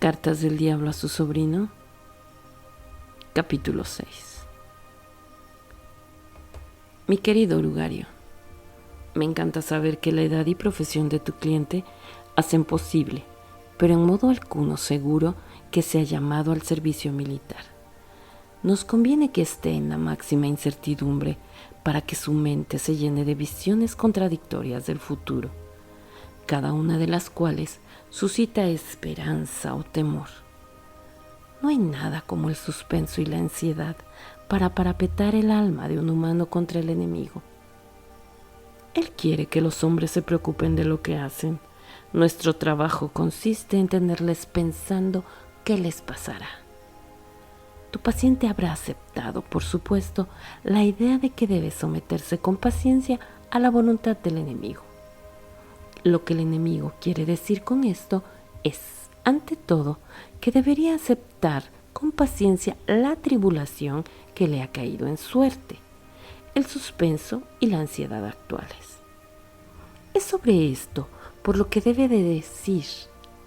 Cartas del diablo a su sobrino, capítulo 6. Mi querido Lugario, me encanta saber que la edad y profesión de tu cliente hacen posible, pero en modo alguno seguro, que sea llamado al servicio militar. Nos conviene que esté en la máxima incertidumbre para que su mente se llene de visiones contradictorias del futuro, cada una de las cuales suscita esperanza o temor. No hay nada como el suspenso y la ansiedad para parapetar el alma de un humano contra el enemigo. Él quiere que los hombres se preocupen de lo que hacen. Nuestro trabajo consiste en tenerles pensando qué les pasará. Tu paciente habrá aceptado, por supuesto, la idea de que debe someterse con paciencia a la voluntad del enemigo. Lo que el enemigo quiere decir con esto es, ante todo, que debería aceptar con paciencia la tribulación que le ha caído en suerte, el suspenso y la ansiedad actuales. Es sobre esto por lo que debe de decir,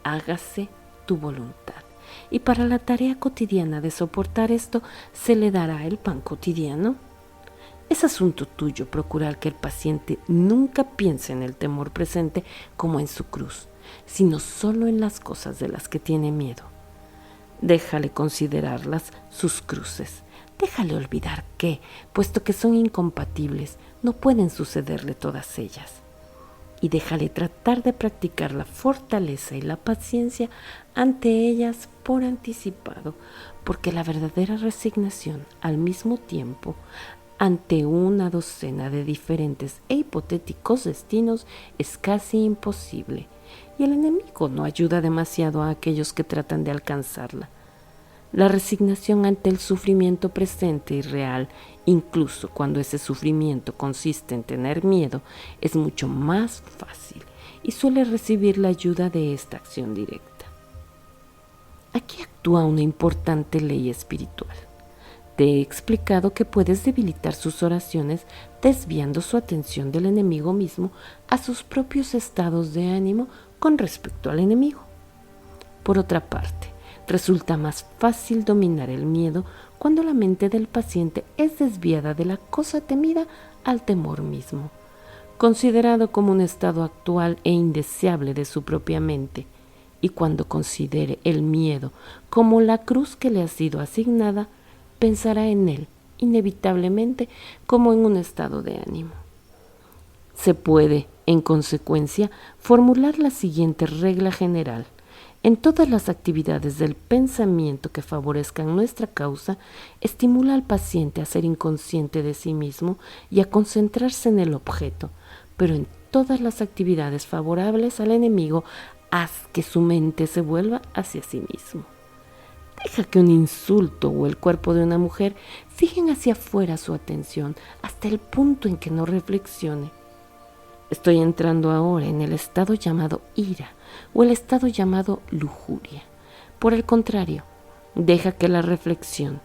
hágase tu voluntad. Y para la tarea cotidiana de soportar esto, se le dará el pan cotidiano. Es asunto tuyo procurar que el paciente nunca piense en el temor presente como en su cruz, sino solo en las cosas de las que tiene miedo. Déjale considerarlas sus cruces. Déjale olvidar que, puesto que son incompatibles, no pueden sucederle todas ellas. Y déjale tratar de practicar la fortaleza y la paciencia ante ellas por anticipado, porque la verdadera resignación al mismo tiempo ante una docena de diferentes e hipotéticos destinos es casi imposible, y el enemigo no ayuda demasiado a aquellos que tratan de alcanzarla. La resignación ante el sufrimiento presente y real, incluso cuando ese sufrimiento consiste en tener miedo, es mucho más fácil y suele recibir la ayuda de esta acción directa. Aquí actúa una importante ley espiritual. Te he explicado que puedes debilitar sus oraciones desviando su atención del enemigo mismo a sus propios estados de ánimo con respecto al enemigo. Por otra parte, resulta más fácil dominar el miedo cuando la mente del paciente es desviada de la cosa temida al temor mismo, considerado como un estado actual e indeseable de su propia mente, y cuando considere el miedo como la cruz que le ha sido asignada, pensará en él, inevitablemente, como en un estado de ánimo. Se puede, en consecuencia, formular la siguiente regla general. En todas las actividades del pensamiento que favorezcan nuestra causa, estimula al paciente a ser inconsciente de sí mismo y a concentrarse en el objeto, pero en todas las actividades favorables al enemigo, haz que su mente se vuelva hacia sí mismo. Deja que un insulto o el cuerpo de una mujer fijen hacia afuera su atención hasta el punto en que no reflexione. Estoy entrando ahora en el estado llamado ira o el estado llamado lujuria. Por el contrario, deja que la reflexión,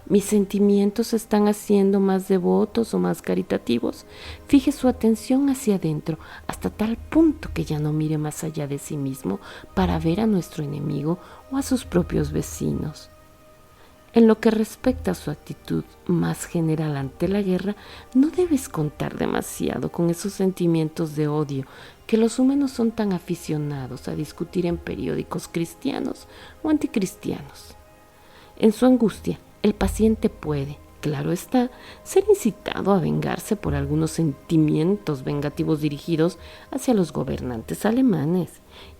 mis sentimientos se están haciendo más devotos o más caritativos, fije su atención hacia adentro hasta tal punto que ya no mire más allá de sí mismo para ver a nuestro enemigo o a sus propios vecinos. En lo que respecta a su actitud más general ante la guerra, no debes contar demasiado con esos sentimientos de odio que los humanos son tan aficionados a discutir en periódicos cristianos o anticristianos. En su angustia, el paciente puede, claro está, ser incitado a vengarse por algunos sentimientos vengativos dirigidos hacia los gobernantes alemanes,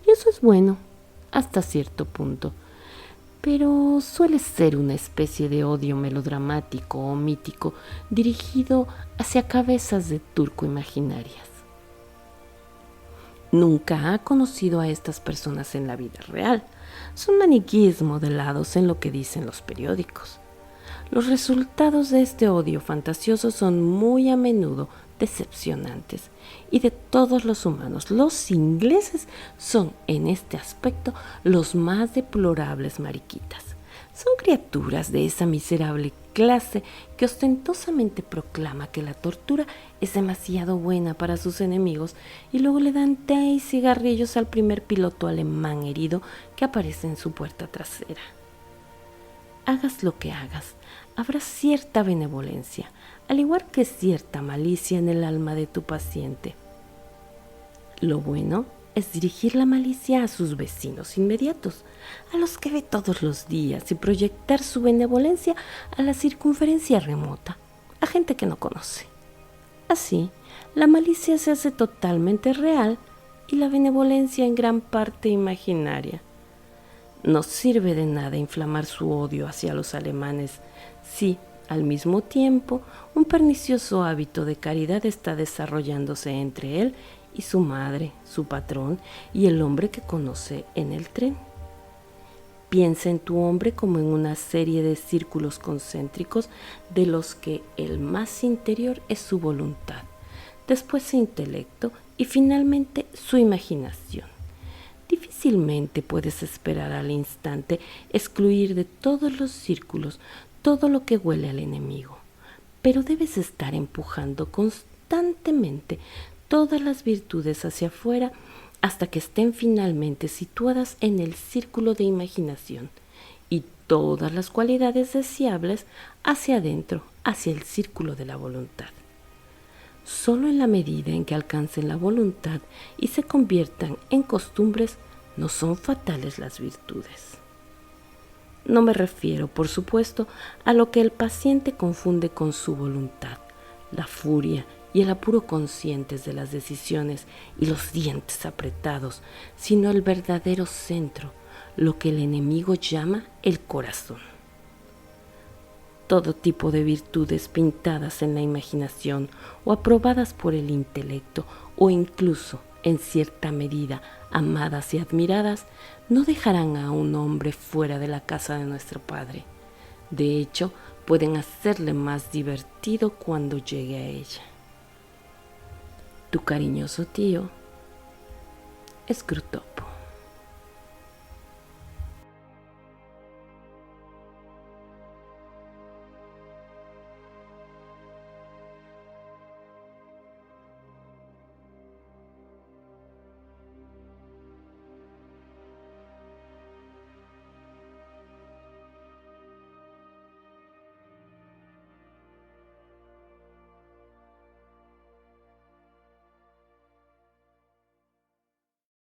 y eso es bueno, hasta cierto punto. Pero suele ser una especie de odio melodramático o mítico dirigido hacia cabezas de turco imaginarias. Nunca ha conocido a estas personas en la vida real. Son maniquíes modelados en lo que dicen los periódicos. Los resultados de este odio fantasioso son muy a menudo decepcionantes, y de todos los humanos, los ingleses son en este aspecto los más deplorables mariquitas. Son criaturas de esa miserable clase que ostentosamente proclama que la tortura es demasiado buena para sus enemigos y luego le dan té y cigarrillos al primer piloto alemán herido que aparece en su puerta trasera. Hagas lo que hagas, habrá cierta benevolencia, al igual que cierta malicia en el alma de tu paciente. Lo bueno es dirigir la malicia a sus vecinos inmediatos, a los que ve todos los días, y proyectar su benevolencia a la circunferencia remota, a gente que no conoce. Así, la malicia se hace totalmente real y la benevolencia en gran parte imaginaria. No sirve de nada inflamar su odio hacia los alemanes si, al mismo tiempo, un pernicioso hábito de caridad está desarrollándose entre él y su madre, su patrón y el hombre que conoce en el tren. Piensa en tu hombre como en una serie de círculos concéntricos de los que el más interior es su voluntad, después su intelecto y finalmente su imaginación. Difícilmente puedes esperar al instante excluir de todos los círculos todo lo que huele al enemigo, pero debes estar empujando constantemente todas las virtudes hacia afuera hasta que estén finalmente situadas en el círculo de imaginación y todas las cualidades deseables hacia adentro, hacia el círculo de la voluntad. Solo en la medida en que alcancen la voluntad y se conviertan en costumbres, no son fatales las virtudes. No me refiero, por supuesto, a lo que el paciente confunde con su voluntad, la furia y el apuro conscientes de las decisiones y los dientes apretados, sino el verdadero centro, lo que el enemigo llama el corazón. Todo tipo de virtudes pintadas en la imaginación o aprobadas por el intelecto o incluso, en cierta medida, amadas y admiradas, no dejarán a un hombre fuera de la casa de nuestro Padre. De hecho, pueden hacerle más divertido cuando llegue a ella. Tu cariñoso tío, Scruto.